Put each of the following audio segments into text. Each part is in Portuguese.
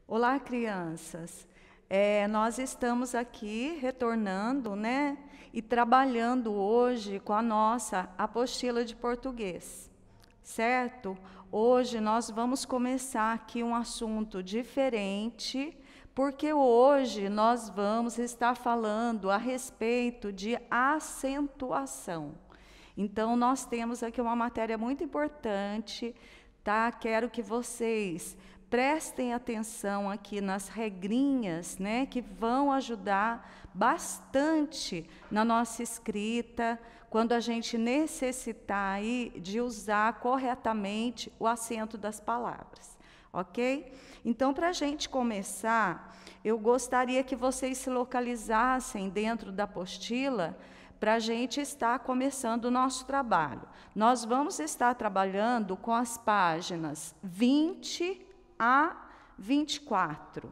Olá, crianças. Nós estamos aqui retornando, né? E trabalhando hoje com a nossa apostila de português, certo? Hoje nós vamos começar aqui um assunto diferente, porque hoje nós vamos estar falando a respeito de acentuação. Então, nós temos aqui uma matéria muito importante, tá? Quero que vocês prestem atenção aqui nas regrinhas, né, que vão ajudar bastante na nossa escrita, quando a gente necessitar aí de usar corretamente o acento das palavras, ok? Então, para a gente começar, eu gostaria que vocês se localizassem dentro da apostila, para a gente estar começando o nosso trabalho. Nós vamos estar trabalhando com as páginas 20 a 24,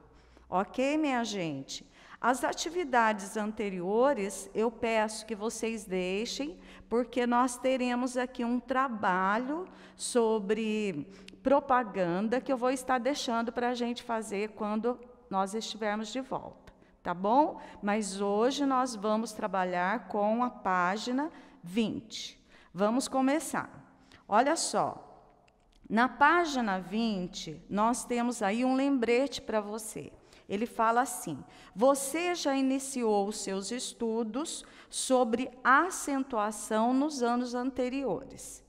ok, minha gente? As atividades anteriores, eu peço que vocês deixem, porque nós teremos aqui um trabalho sobre propaganda que eu vou estar deixando para a gente fazer quando nós estivermos de volta, tá bom? Mas hoje nós vamos trabalhar com a página 20. Vamos começar. Olha só. Na página 20, nós temos aí um lembrete para você. Ele fala assim: você já iniciou os seus estudos sobre acentuação nos anos anteriores.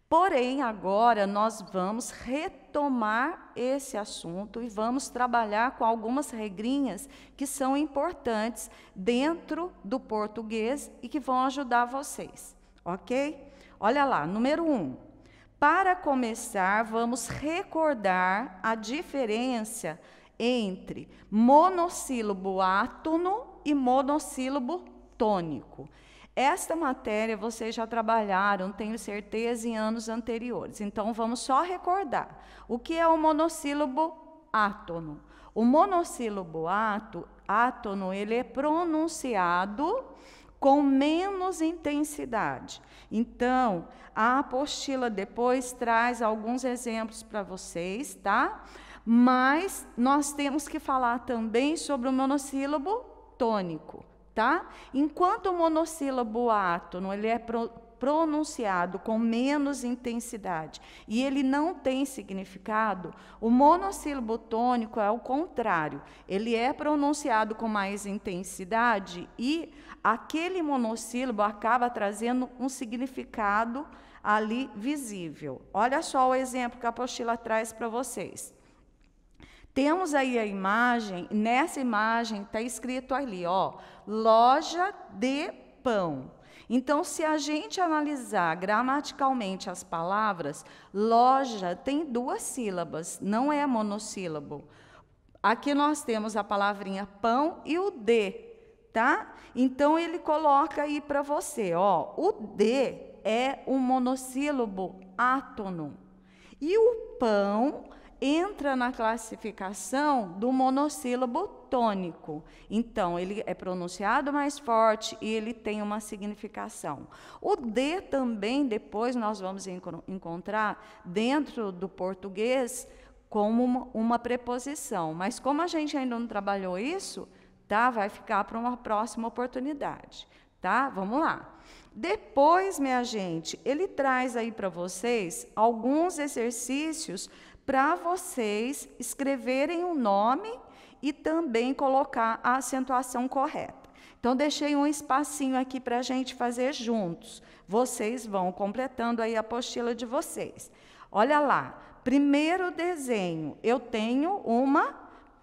Porém, agora nós vamos retomar esse assunto e vamos trabalhar com algumas regrinhas que são importantes dentro do português e que vão ajudar vocês, ok? Olha lá, número 1. Para começar, vamos recordar a diferença entre monossílabo átono e monossílabo tônico. Esta matéria vocês já trabalharam, tenho certeza, em anos anteriores. Então, vamos só recordar. O que é o monossílabo átono? O monossílabo átono, ele é pronunciado com menos intensidade. Então, a apostila depois traz alguns exemplos para vocês, tá? Mas nós temos que falar também sobre o monossílabo tônico, tá? Enquanto o monossílabo átono, ele é pronunciado com menos intensidade e ele não tem significado, o monossílabo tônico é o contrário. Ele é pronunciado com mais intensidade e aquele monossílabo acaba trazendo um significado ali visível. Olha só o exemplo que a apostila traz para vocês. Temos aí a imagem, nessa imagem está escrito ali, ó, loja de pão. Então, se a gente analisar gramaticalmente as palavras, loja tem duas sílabas, não é monossílabo. Aqui nós temos a palavrinha pão e o de, tá? Então, ele coloca aí para você, ó, o de é um monossílabo átono. E o pão entra na classificação do monossílabo tônico. Então, ele é pronunciado mais forte e ele tem uma significação. O de também, depois nós vamos encontrar dentro do português como uma preposição. Mas como a gente ainda não trabalhou isso, tá? Vai ficar para uma próxima oportunidade, tá? Vamos lá. Depois, minha gente, ele traz aí para vocês alguns exercícios para vocês escreverem o nome e também colocar a acentuação correta. Então, deixei um espacinho aqui para a gente fazer juntos. Vocês vão completando aí a apostila de vocês. Olha lá, primeiro desenho, eu tenho uma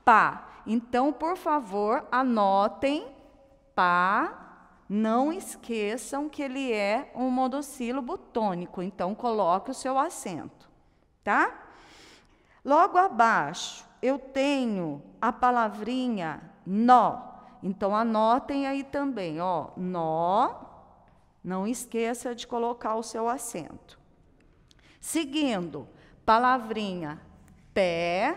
pá. Então, por favor, anotem pá. Não esqueçam que ele é um monossílabo tônico. Então, coloque o seu acento, tá? Logo abaixo, eu tenho a palavrinha nó. Então, anotem aí também, ó, nó. Não esqueça de colocar o seu acento. Seguindo, palavrinha pé.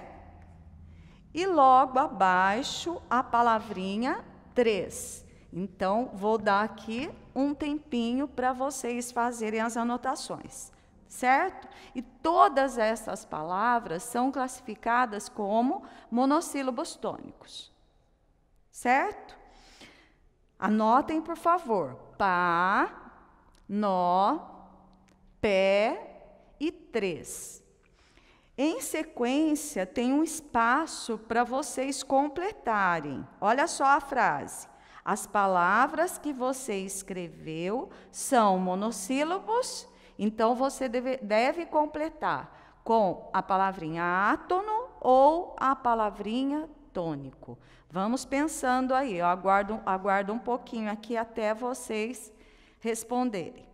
E logo abaixo, a palavrinha 3. Então, vou dar aqui um tempinho para vocês fazerem as anotações, certo? E todas essas palavras são classificadas como monossílabos tônicos, certo? Anotem, por favor. Pá, nó, pé e 3. Em sequência, tem um espaço para vocês completarem. Olha só a frase. As palavras que você escreveu são monossílabos, então você deve completar com a palavrinha átono ou a palavrinha tônico. Vamos pensando aí, eu aguardo um pouquinho aqui até vocês responderem.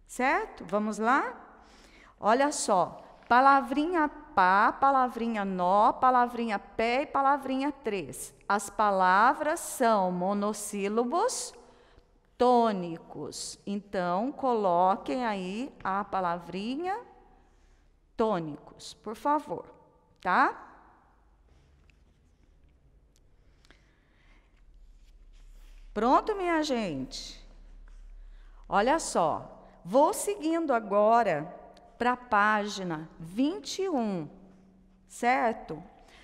Certo? Vamos lá? Olha só, palavrinha pá, palavrinha nó, palavrinha pé e palavrinha 3. As palavras são monossílabos tônicos. Então, coloquem aí a palavrinha tônicos, por favor, tá? Pronto, minha gente? Olha só. Vou seguindo agora para a página 21, certo?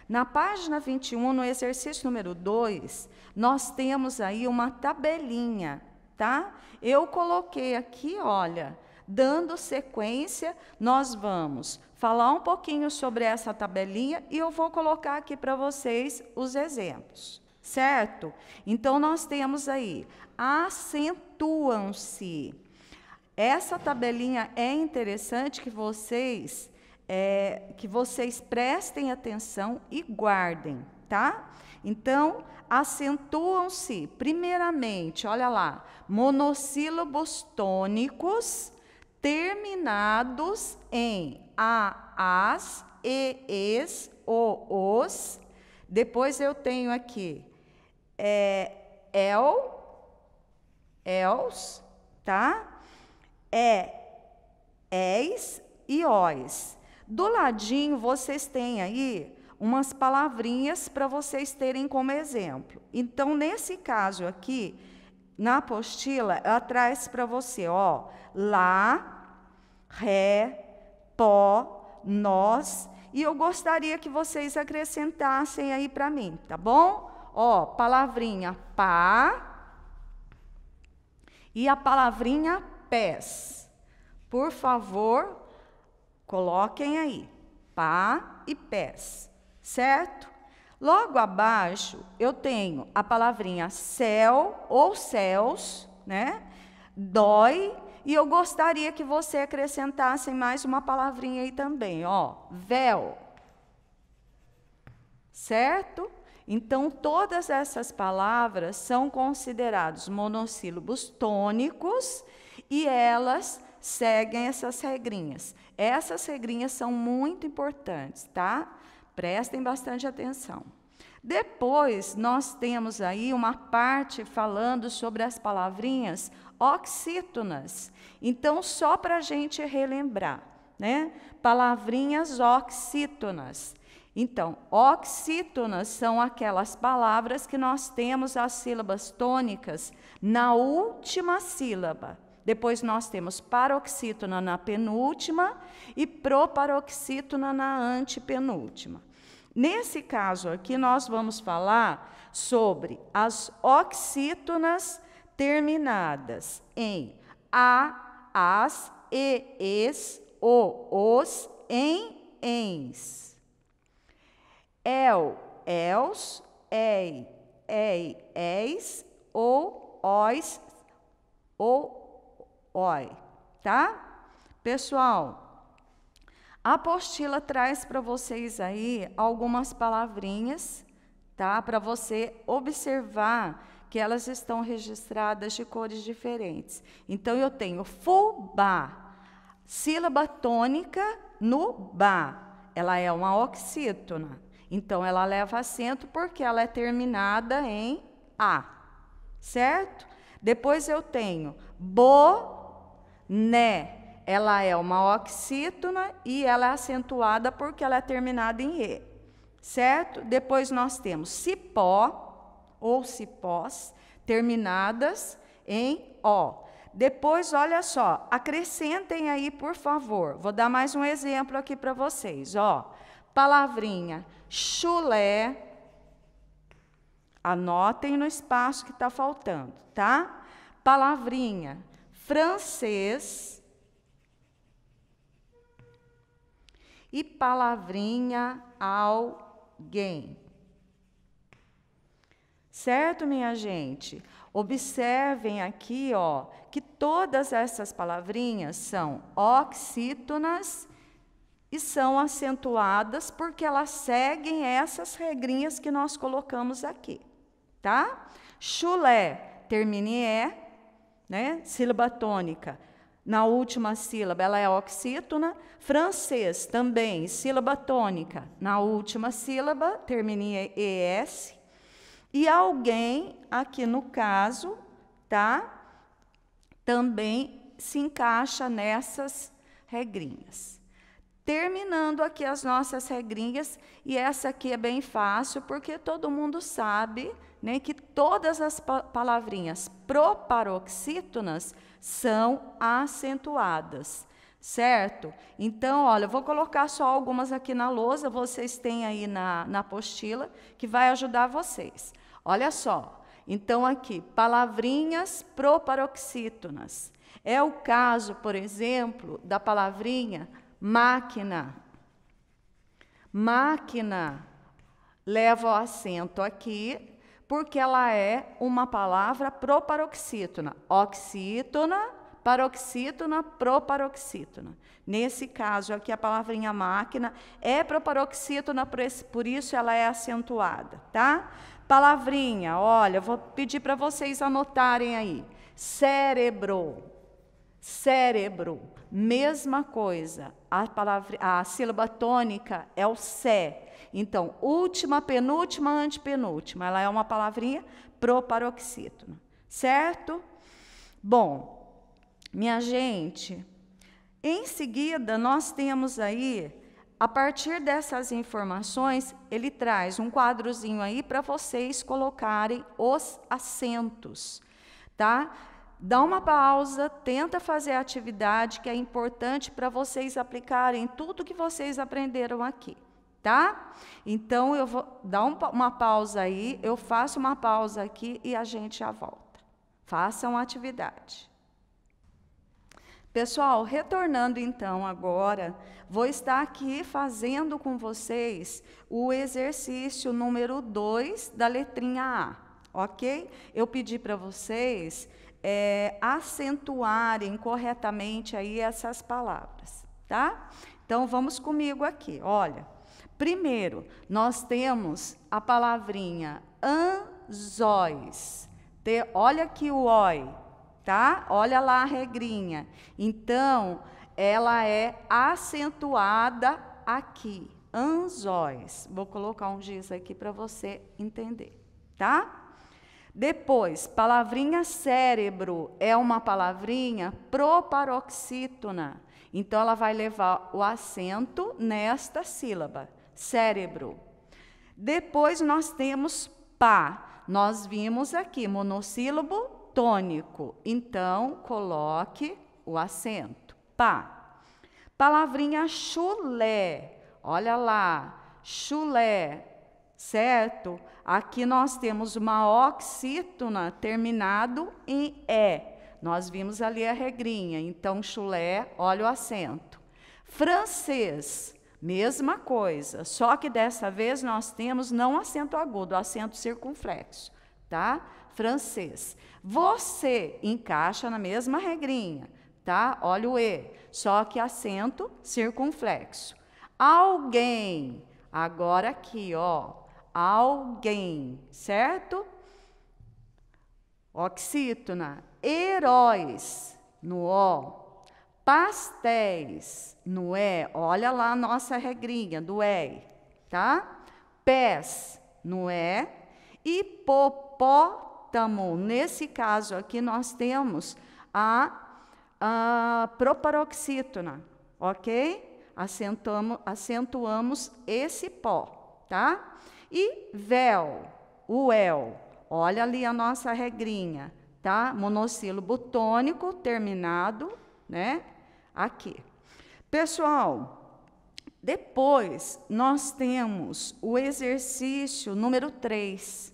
Na página 21, no exercício número 2, nós temos aí uma tabelinha, tá? Eu coloquei aqui, olha, dando sequência, nós vamos falar um pouquinho sobre essa tabelinha e eu vou colocar aqui para vocês os exemplos, certo? Então, nós temos aí, acentuam-se. Essa tabelinha é interessante que vocês prestem atenção e guardem, tá? Então, acentuam-se, primeiramente, olha lá, monossílabos tônicos terminados em a, as, e, es, o, os. Depois eu tenho aqui els, tá? És e ois. Do ladinho, vocês têm aí umas palavrinhas para vocês terem como exemplo. Então, nesse caso aqui, na apostila, ela traz para você, ó, lá, ré, pó, nós, e eu gostaria que vocês acrescentassem aí para mim, tá bom? Ó, palavrinha pá e a palavrinha pés. Por favor, coloquem aí, pá e pés, certo? Logo abaixo, eu tenho a palavrinha céu ou céus, né? Dói, e eu gostaria que você acrescentasse mais uma palavrinha aí também, ó, véu, certo? Então, todas essas palavras são consideradas monossílabos tônicos e elas seguem essas regrinhas. Essas regrinhas são muito importantes, tá? Prestem bastante atenção. Depois, nós temos aí uma parte falando sobre as palavrinhas oxítonas. Então, só para a gente relembrar, né? Palavrinhas oxítonas. Então, oxítonas são aquelas palavras que nós temos as sílabas tônicas na última sílaba. Depois nós temos paroxítona na penúltima e proparoxítona na antepenúltima. Nesse caso aqui, nós vamos falar sobre as oxítonas terminadas em a, as, e, es, o, os, em, ens. El, els, ei, eis, ou, ois, ou, oi, tá? Pessoal, a apostila traz para vocês aí algumas palavrinhas, tá? Para você observar que elas estão registradas de cores diferentes. Então, eu tenho fubá, sílaba tônica no bá. Ela é uma oxítona. Então, ela leva acento porque ela é terminada em a, certo? Depois eu tenho boné, ela é uma oxítona e ela é acentuada porque ela é terminada em e, certo? Depois nós temos cipó ou cipós, terminadas em o. depois, olha só, acrescentem aí, por favor. Vou dar mais um exemplo aqui para vocês, ó. Palavrinha chulé. Anotem no espaço que está faltando, tá? Palavrinha francês. E palavrinha alguém. Certo, minha gente? Observem aqui, ó, que todas essas palavrinhas são oxítonas e são acentuadas porque elas seguem essas regrinhas que nós colocamos aqui, tá? Chulé termina em E, né? Sílaba tônica. Na última sílaba, ela é oxítona. Francês, também, sílaba tônica. Na última sílaba, termina em ES. E alguém, aqui no caso, tá? Também se encaixa nessas regrinhas. Terminando aqui as nossas regrinhas, e essa aqui é bem fácil, porque todo mundo sabe, né, que todas as palavrinhas proparoxítonas são acentuadas, certo? Então, olha, eu vou colocar só algumas aqui na lousa, vocês têm aí na apostila, que vai ajudar vocês. Olha só, então aqui, palavrinhas proparoxítonas. É o caso, por exemplo, da palavrinha máquina. Máquina leva o acento aqui, porque ela é uma palavra proparoxítona. Oxítona, paroxítona, proparoxítona. Nesse caso aqui, a palavrinha máquina é proparoxítona, por isso ela é acentuada, tá? Palavrinha, olha, vou pedir para vocês anotarem aí. Cérebro. Cérebro, mesma coisa. A sílaba tônica é o sé. Então, última, penúltima, antepenúltima. Ela é uma palavrinha proparoxítona. Certo? Bom, minha gente, em seguida, nós temos aí, a partir dessas informações, ele traz um quadrozinho aí para vocês colocarem os acentos, tá? Dá uma pausa, tenta fazer a atividade, que é importante para vocês aplicarem tudo que vocês aprenderam aqui, tá? Então, eu vou dar uma pausa aí, eu faço uma pausa aqui e a gente já volta. Façam a atividade. Pessoal, retornando então agora, vou estar aqui fazendo com vocês o exercício número 2 da letrinha A, ok? Eu pedi para vocês acentuarem corretamente aí essas palavras, tá? Então, vamos comigo aqui, olha. Primeiro, nós temos a palavrinha anzóis. Olha aqui o oi, tá? Olha lá a regrinha. Então, ela é acentuada aqui, anzóis. Vou colocar um giz aqui para você entender, tá? Depois, palavrinha cérebro é uma palavrinha proparoxítona. Então, ela vai levar o acento nesta sílaba, cérebro. Depois, nós temos pá. Nós vimos aqui, monossílabo tônico. Então, coloque o acento, pá. Palavrinha chulé. Olha lá, chulé. Certo? Aqui nós temos uma oxítona terminado em E. Nós vimos ali a regrinha. Então, chulé, olha o acento. Francês, mesma coisa. Só que dessa vez nós temos não acento agudo, acento circunflexo. Tá? Francês. Você encaixa na mesma regrinha. Tá? Olha o E. Só que acento circunflexo. Alguém. Agora aqui, ó. Alguém, certo? Oxítona. Heróis, no O. Pastéis, no E. Olha lá a nossa regrinha do E, tá? Pés, no E. Hipopótamo. Nesse caso aqui, nós temos a proparoxítona, ok? Acentuamos esse pó, tá? E véu, o el, olha ali a nossa regrinha, tá? Monossílabo tônico terminado, né? Aqui. Pessoal, depois nós temos o exercício número 3.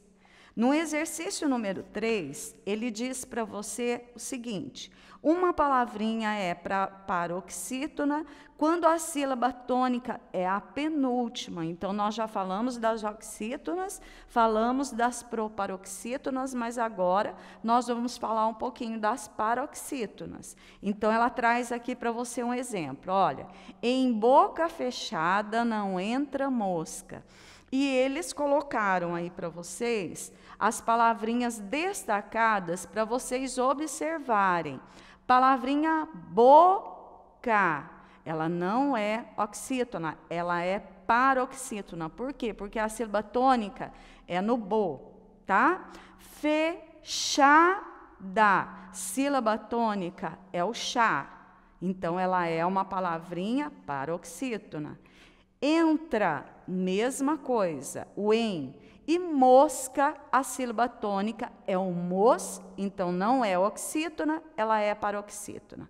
No exercício número 3, ele diz para você o seguinte: uma palavrinha é para paroxítona quando a sílaba tônica é a penúltima. Então, nós já falamos das oxítonas, falamos das proparoxítonas, mas agora nós vamos falar um pouquinho das paroxítonas. Então, ela traz aqui para você um exemplo. Olha, em boca fechada não entra mosca. E eles colocaram aí para vocês as palavrinhas destacadas para vocês observarem. Palavrinha boca, ela não é oxítona, ela é paroxítona. Por quê? Porque a sílaba tônica é no bo, tá? Fechada, sílaba tônica é o chá. Então, ela é uma palavrinha paroxítona. Entra, mesma coisa, o em. E mosca, a sílaba tônica é o mos, então não é oxítona, ela é paroxítona.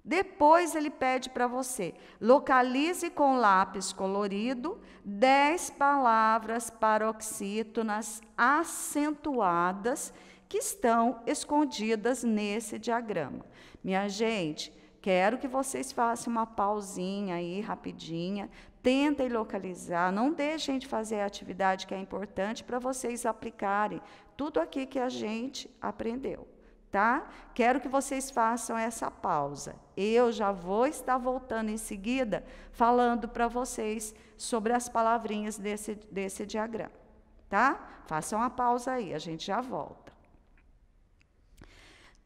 Depois ele pede para você, localize com lápis colorido 10 palavras paroxítonas acentuadas que estão escondidas nesse diagrama. Minha gente, quero que vocês façam uma pausinha aí, rapidinha, tentem localizar, não deixem de fazer a atividade que é importante para vocês aplicarem tudo aqui que a gente aprendeu, tá? Quero que vocês façam essa pausa. Eu já vou estar voltando em seguida, falando para vocês sobre as palavrinhas desse diagrama, tá? Façam a pausa aí, a gente já volta.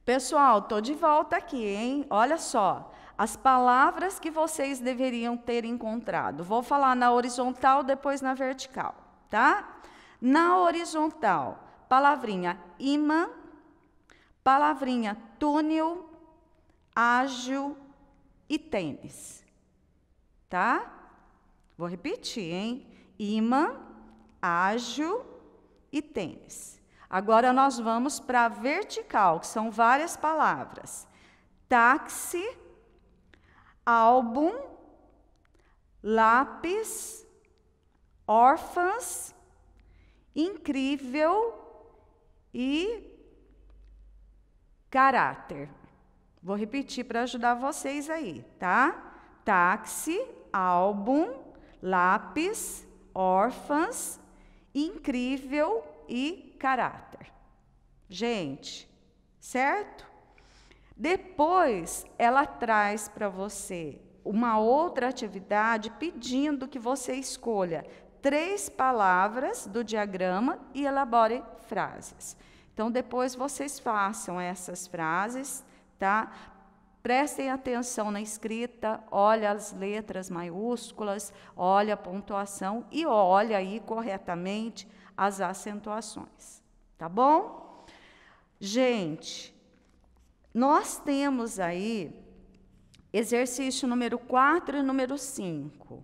Pessoal, estou de volta aqui, hein? Olha só, as palavras que vocês deveriam ter encontrado. Vou falar na horizontal, depois na vertical, tá? Na horizontal, palavrinha imã, palavrinha túnel, ágil e tênis, tá? Vou repetir, hein? Imã, ágil e tênis. Agora nós vamos para a vertical, que são várias palavras. Táxi, álbum, lápis, órfãs, incrível e caráter. Vou repetir para ajudar vocês aí, tá? Táxi, álbum, lápis, órfãs, incrível e caráter. Gente, certo? Depois, ela traz para você uma outra atividade pedindo que você escolha 3 palavras do diagrama e elabore frases. Então, depois vocês façam essas frases, tá? Prestem atenção na escrita, olha as letras maiúsculas, olha a pontuação e olha aí corretamente as acentuações, tá bom? Gente, nós temos aí exercício número 4 e número 5.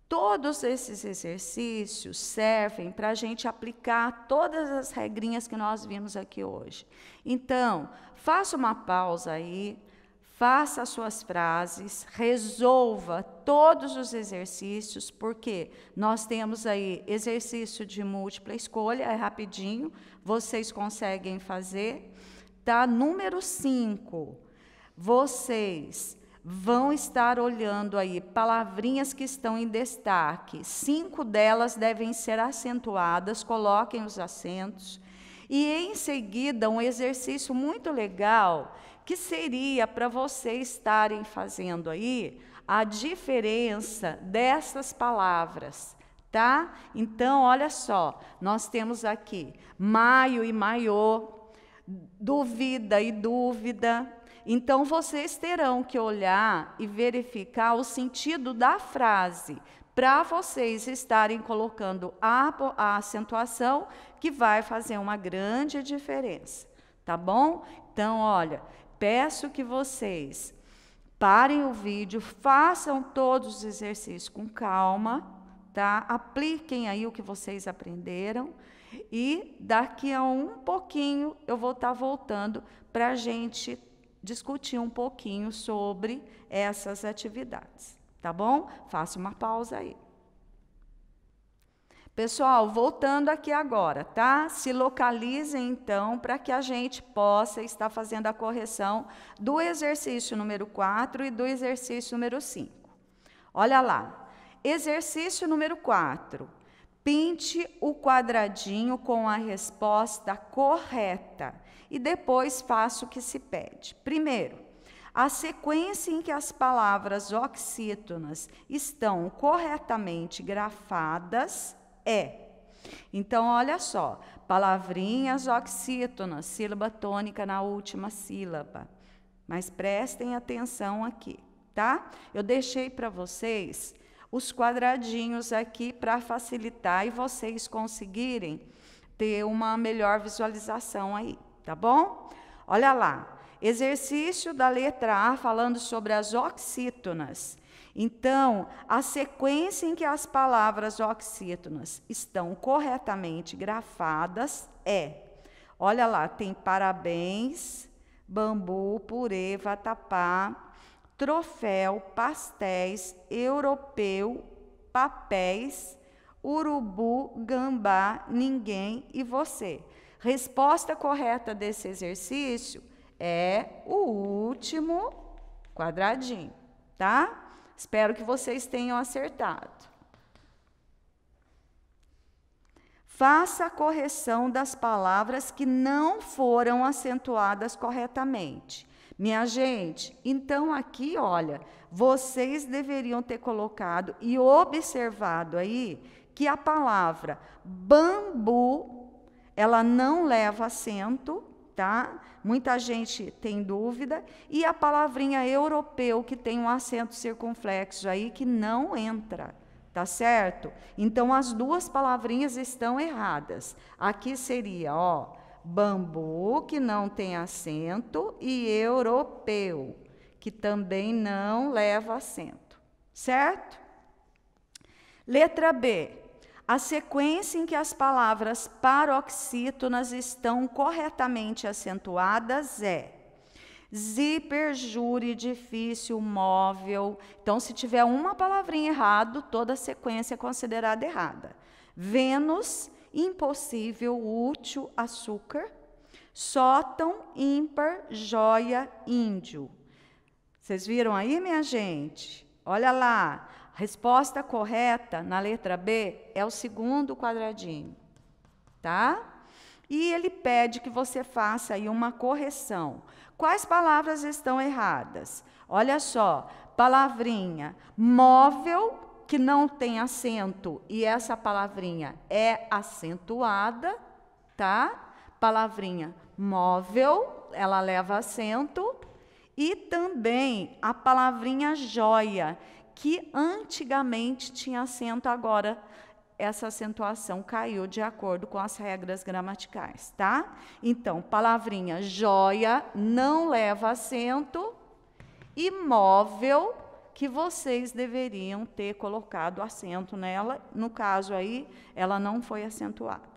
Todos esses exercícios servem para a gente aplicar todas as regrinhas que nós vimos aqui hoje. Então, faça uma pausa aí, faça as suas frases, resolva todos os exercícios, porque nós temos aí exercício de múltipla escolha, é rapidinho, vocês conseguem fazer. Tá? Número 5, vocês vão estar olhando aí palavrinhas que estão em destaque. 5 delas devem ser acentuadas, coloquem os acentos. E, em seguida, um exercício muito legal, que seria para vocês estarem fazendo aí a diferença dessas palavras, tá? Então, olha só, nós temos aqui maio e maiô, duvida e dúvida. Então, vocês terão que olhar e verificar o sentido da frase, para vocês estarem colocando a acentuação, que vai fazer uma grande diferença, tá bom? Então, olha, peço que vocês parem o vídeo, façam todos os exercícios com calma, tá? Apliquem aí o que vocês aprenderam e daqui a um pouquinho eu vou estar voltando para a gente discutir um pouquinho sobre essas atividades, tá bom? Faça uma pausa aí. Pessoal, voltando aqui agora, tá? Se localizem, então, para que a gente possa estar fazendo a correção do exercício número 4 e do exercício número 5. Olha lá. Exercício número 4. Pinte o quadradinho com a resposta correta e depois faça o que se pede. Primeiro, a sequência em que as palavras oxítonas estão corretamente grafadas é. Então, olha só, palavrinhas oxítonas, sílaba tônica na última sílaba. Mas prestem atenção aqui, tá? Eu deixei para vocês os quadradinhos aqui para facilitar e vocês conseguirem ter uma melhor visualização aí, tá bom? Olha lá, exercício da letra A falando sobre as oxítonas. Então, a sequência em que as palavras oxítonas estão corretamente grafadas é, olha lá, tem parabéns, bambu, purê, vatapá, troféu, pastéis, europeu, papéis, urubu, gambá, ninguém e você. Resposta correta desse exercício é o último quadradinho, tá? Espero que vocês tenham acertado. Faça a correção das palavras que não foram acentuadas corretamente. Minha gente, então aqui, olha, vocês deveriam ter colocado e observado aí que a palavra bambu, ela não leva acento, tá? Muita gente tem dúvida. E a palavrinha europeu, que tem um acento circunflexo aí, que não entra, tá certo? Então, as duas palavrinhas estão erradas. Aqui seria, ó, bambu, que não tem acento, e europeu, que também não leva acento, certo? Letra B. A sequência em que as palavras paroxítonas estão corretamente acentuadas é zíper, júri, difícil, móvel. Então, se tiver uma palavrinha errada, toda a sequência é considerada errada. Vênus, impossível, útil, açúcar. Sótão, ímpar, joia, índio. Vocês viram aí, minha gente? Olha lá. Resposta correta na letra B é o segundo quadradinho, tá? E ele pede que você faça aí uma correção. Quais palavras estão erradas? Olha só, palavrinha móvel, que não tem acento, e essa palavrinha é acentuada, tá? Palavrinha móvel, ela leva acento, e também a palavrinha joia, que antigamente tinha acento, agora essa acentuação caiu de acordo com as regras gramaticais, tá? Então, palavrinha joia não leva acento e móvel, que vocês deveriam ter colocado acento nela, no caso aí, ela não foi acentuada,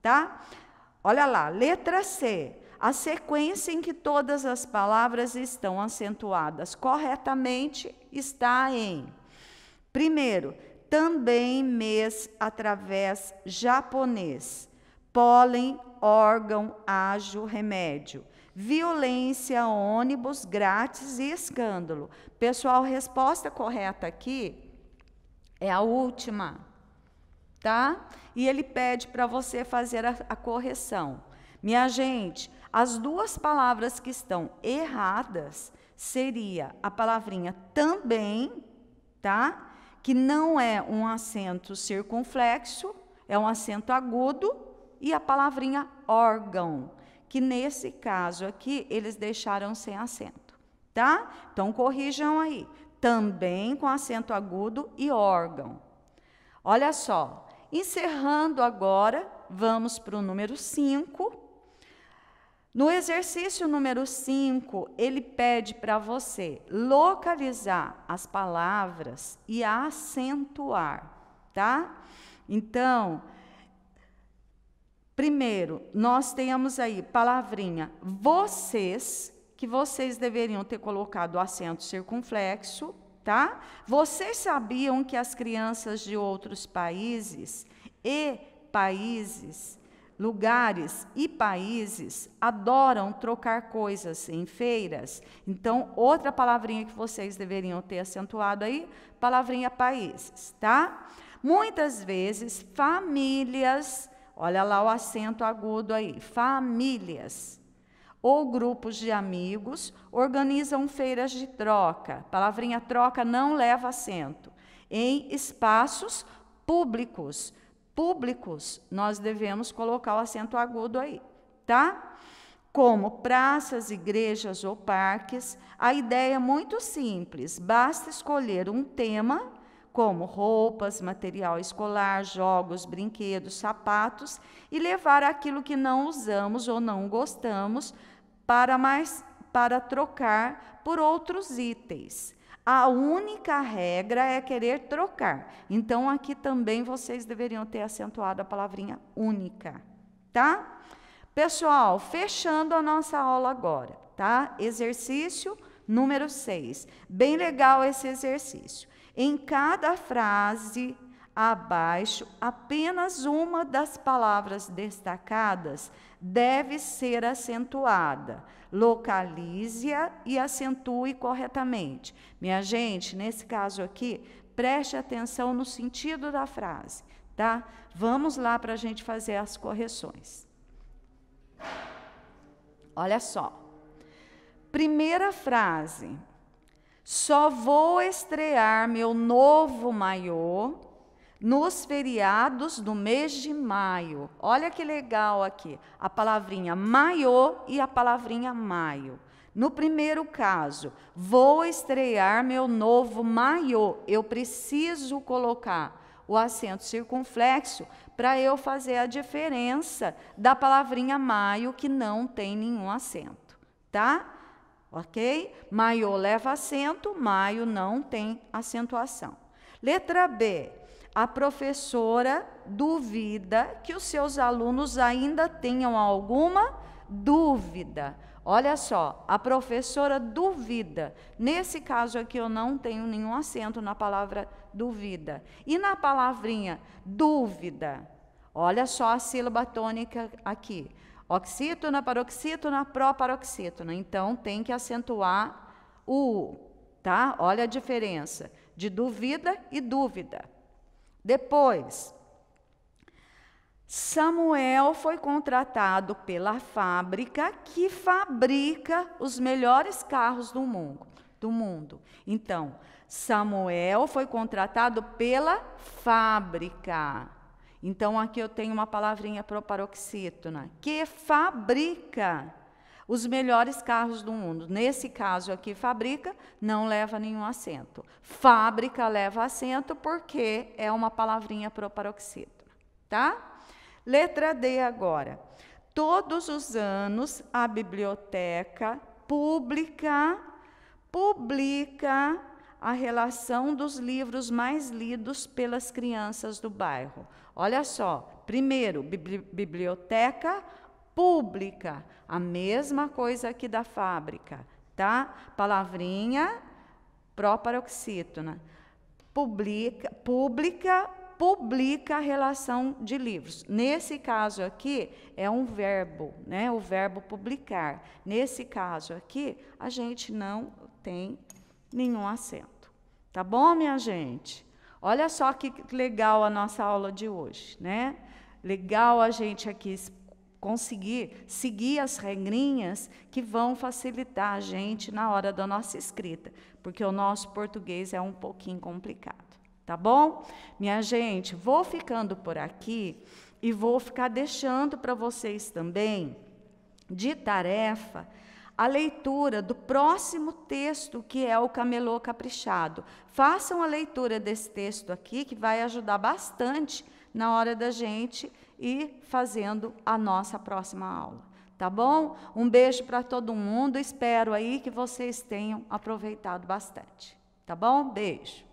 tá? Olha lá, letra C. A sequência em que todas as palavras estão acentuadas corretamente está em, primeiro, também, mês, através, japonês, pólen, órgão, ágil, remédio, violência, ônibus, grátis e escândalo. Pessoal, resposta correta aqui é a última, tá? E ele pede para você fazer a correção. Minha gente, as duas palavras que estão erradas seria a palavrinha também, tá? Que não é um acento circunflexo, é um acento agudo, e a palavrinha órgão, que nesse caso aqui eles deixaram sem acento, tá? Então corrijam aí, também com acento agudo e órgão. Olha só, encerrando agora, vamos para o número 5. No exercício número 5, ele pede para você localizar as palavras e acentuar, tá? Então, primeiro, nós temos aí palavrinha vocês, que vocês deveriam ter colocado o acento circunflexo, tá? Vocês sabiam que as crianças de outros países, lugares e países adoram trocar coisas em feiras? Então, outra palavrinha que vocês deveriam ter acentuado aí, palavrinha países, tá? Muitas vezes, famílias, olha lá o acento agudo aí, famílias ou grupos de amigos organizam feiras de troca. Palavrinha troca não leva acento. Em espaços públicos. Públicos, nós devemos colocar o acento agudo aí, tá? Como praças, igrejas ou parques, a ideia é muito simples. Basta escolher um tema, como roupas, material escolar, jogos, brinquedos, sapatos, e levar aquilo que não usamos ou não gostamos para trocar por outros itens. A única regra é querer trocar. Então, aqui também vocês deveriam ter acentuado a palavrinha única, tá? Pessoal, fechando a nossa aula agora, tá? Exercício número 6. Bem legal esse exercício. Em cada frase abaixo, apenas uma das palavras destacadas deve ser acentuada. Localize-a e acentue corretamente. Minha gente, nesse caso aqui, preste atenção no sentido da frase, tá? Vamos lá para a gente fazer as correções. Olha só. Primeira frase. Só vou estrear meu novo maiô nos feriados do mês de maio. Olha que legal aqui, a palavrinha maiô e a palavrinha maio. No primeiro caso, vou estrear meu novo maiô. Eu preciso colocar o acento circunflexo para eu fazer a diferença da palavrinha maio, que não tem nenhum acento, tá? Ok? Maiô leva acento, maio não tem acentuação. Letra B. A professora duvida que os seus alunos ainda tenham alguma dúvida. Olha só, a professora duvida. Nesse caso aqui, eu não tenho nenhum acento na palavra duvida. E na palavrinha dúvida, olha só a sílaba tônica aqui. Oxítona, paroxítona, proparoxítona. Então, tem que acentuar o U, tá? Olha a diferença de duvida e dúvida. Depois, Samuel foi contratado pela fábrica que fabrica os melhores carros do mundo. Então, Samuel foi contratado pela fábrica. Então, aqui eu tenho uma palavrinha proparoxítona, que fabrica os melhores carros do mundo. Nesse caso aqui, fabrica, não leva nenhum acento. Fábrica leva acento porque é uma palavrinha proparoxítona, tá? Letra D agora. Todos os anos, a biblioteca publica a relação dos livros mais lidos pelas crianças do bairro. Olha só, primeiro, biblioteca pública, a mesma coisa aqui da fábrica, tá? Palavrinha proparoxítona. Publica a relação de livros. Nesse caso aqui, é um verbo, né? O verbo publicar. Nesse caso aqui, a gente não tem nenhum acento. Tá bom, minha gente? Olha só que legal a nossa aula de hoje, né? Legal a gente aqui conseguir seguir as regrinhas que vão facilitar a gente na hora da nossa escrita, porque o nosso português é um pouquinho complicado, tá bom? Minha gente, vou ficando por aqui e vou ficar deixando para vocês também, de tarefa, a leitura do próximo texto, que é o Camelô Caprichado. Façam a leitura desse texto aqui, que vai ajudar bastante na hora da gente ir fazendo a nossa próxima aula. Tá bom? Um beijo para todo mundo. Espero aí que vocês tenham aproveitado bastante. Tá bom? Beijo.